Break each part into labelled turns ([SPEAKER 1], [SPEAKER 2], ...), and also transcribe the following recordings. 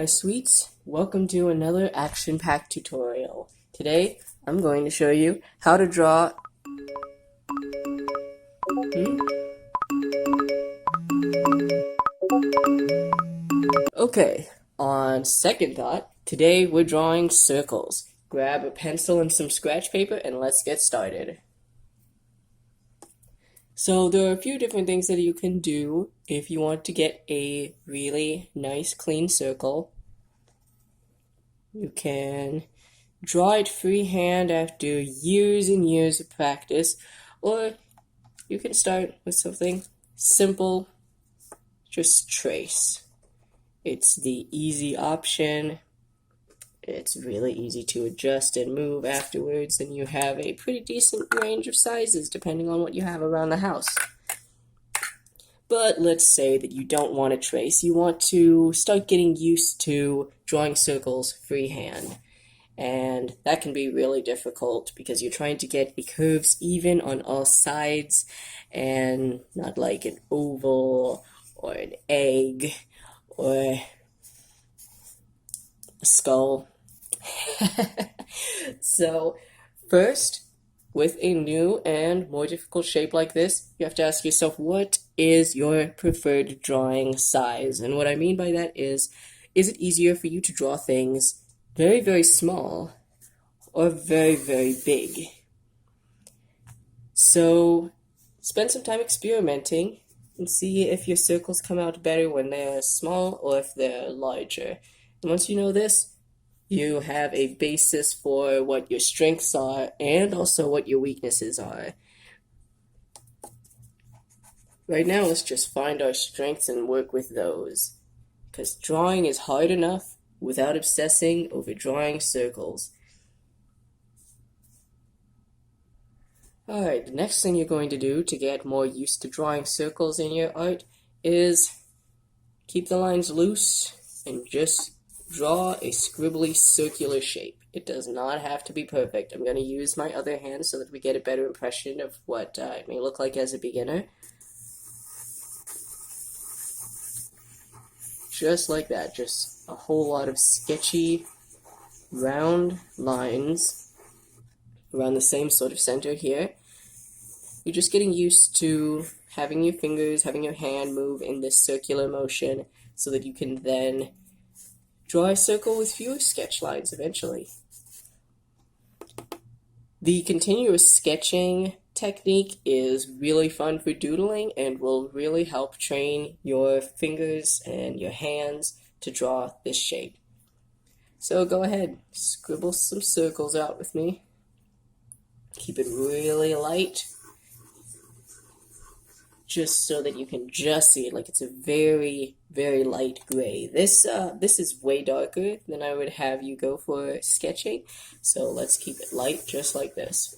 [SPEAKER 1] my sweets, welcome to another action-packed tutorial. Today, I'm going to show you how to draw... Okay, on second thought, today we're drawing circles. Grab a pencil and some scratch paper and let's get started. So there are a few different things that you can do if you want to get a really nice clean circle. You can draw it freehand after years and years of practice, or you can start with something simple, just trace. It's the easy option. It's really easy to adjust and move afterwards, and you have a pretty decent range of sizes depending on what you have around the house. But let's say that you don't want to trace. You want to start getting used to drawing circles freehand. And that can be really difficult because you're trying to get the curves even on all sides and not like an oval or an egg or a skull. So first, with a new and more difficult shape like this, you have to ask yourself, what is your preferred drawing size? And what I mean by that is it easier for you to draw things very, very small or very, very big? So spend some time experimenting and see if your circles come out better when they're small or if they're larger. And once you know this, you have a basis for what your strengths are and also what your weaknesses are. Right now, let's just find our strengths and work with those, because drawing is hard enough without obsessing over drawing circles. Alright, the next thing you're going to do to get more used to drawing circles in your art is keep the lines loose and just draw a scribbly circular shape. It does not have to be perfect. I'm going to use my other hand so that we get a better impression of what it may look like as a beginner. Just like that, just a whole lot of sketchy round lines around the same sort of center here. You're just getting used to having your fingers, having your hand move in this circular motion so that you can then draw a circle with fewer sketch lines eventually. The continuous sketching technique is really fun for doodling and will really help train your fingers and your hands to draw this shape. So go ahead, scribble some circles out with me. Keep it really light, just so that you can just see it, like it's a very, very light gray. This is way darker than I would have you go for sketching, so let's keep it light, just like this.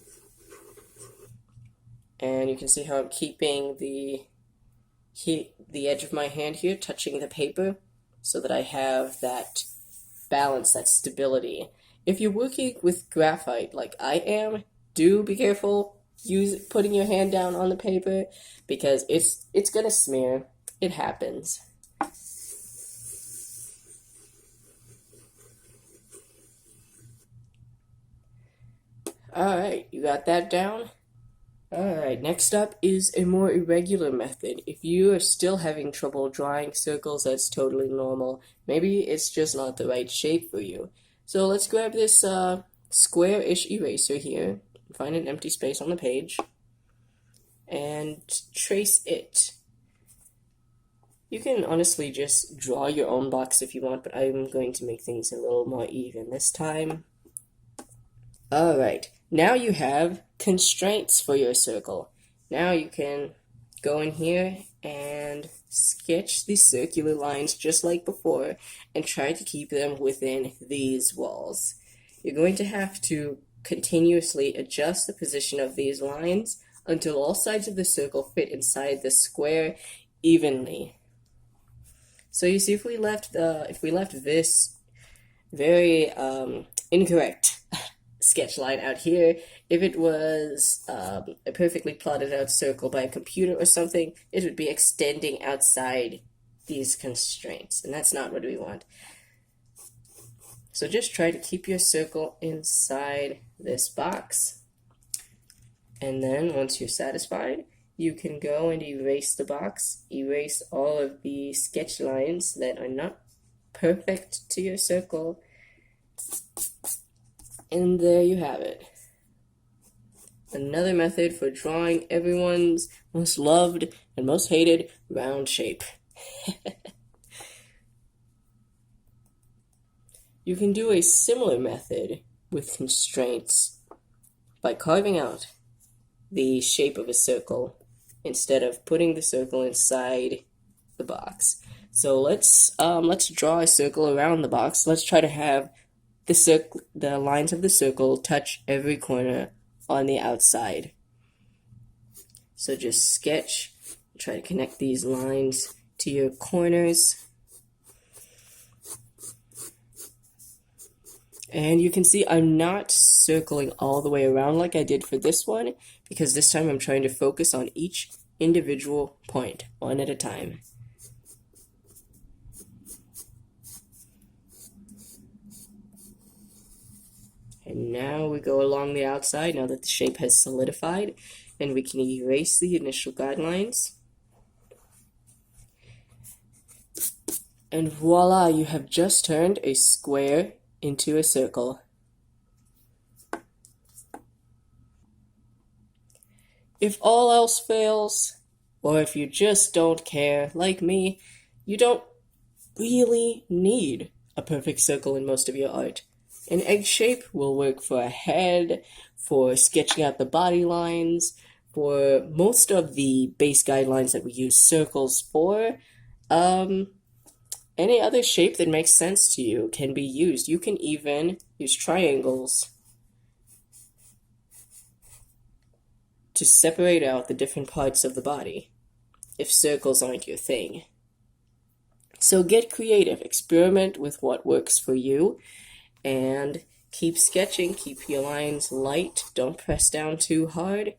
[SPEAKER 1] And you can see how I'm keeping the edge of my hand here touching the paper so that I have that balance, that stability. If you're working with graphite like I am, do be careful putting your hand down on the paper because it's gonna smear. It happens. Alright, you got that down? Alright, next up is a more irregular method. If you are still having trouble drawing circles, that's totally normal. Maybe it's just not the right shape for you. So let's grab this square-ish eraser here, find an empty space on the page, and trace it. You can honestly just draw your own box if you want, but I'm going to make things a little more even this time. Alright, now you have constraints for your circle. Now you can go in here and sketch the circular lines just like before and try to keep them within these walls. You're going to have to continuously adjust the position of these lines until all sides of the circle fit inside the square evenly. So you see, if we left this very incorrect sketch line out here, if it was a perfectly plotted out circle by a computer or something, it would be extending outside these constraints, and that's not what we want. So just try to keep your circle inside this box. And then once you're satisfied, you can go and erase the box, erase all of the sketch lines that are not perfect to your circle, and there you have it. Another method for drawing everyone's most loved and most hated round shape. You can do a similar method with constraints by carving out the shape of a circle instead of putting the circle inside the box. So let's draw a circle around the box. Let's try to have the lines of the circle touch every corner on the outside. So just sketch, try to connect these lines to your corners. And you can see I'm not circling all the way around like I did for this one, because this time I'm trying to focus on each individual point, one at a time. And now we go along the outside, now that the shape has solidified, and we can erase the initial guidelines. And voila, you have just turned a square into a circle. If all else fails, or if you just don't care, like me, you don't really need a perfect circle in most of your art. An egg shape will work for a head, for sketching out the body lines, for most of the base guidelines that we use circles for. Any other shape that makes sense to you can be used. You can even use triangles to separate out the different parts of the body, if circles aren't your thing. So get creative, experiment with what works for you, and keep sketching, keep your lines light, don't press down too hard.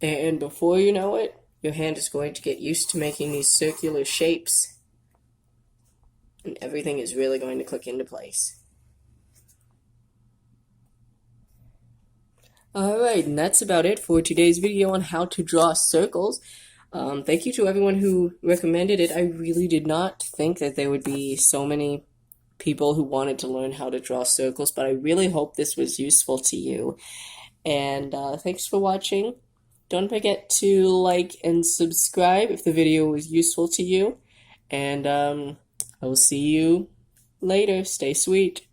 [SPEAKER 1] And before you know it, your hand is going to get used to making these circular shapes, and everything is really going to click into place. Alright, and that's about it for today's video on how to draw circles. Thank you to everyone who recommended it. I really did not think that there would be so many people who wanted to learn how to draw circles, but I really hope this was useful to you. And thanks for watching. Don't forget to like and subscribe if the video was useful to you. And I will see you later. Stay sweet.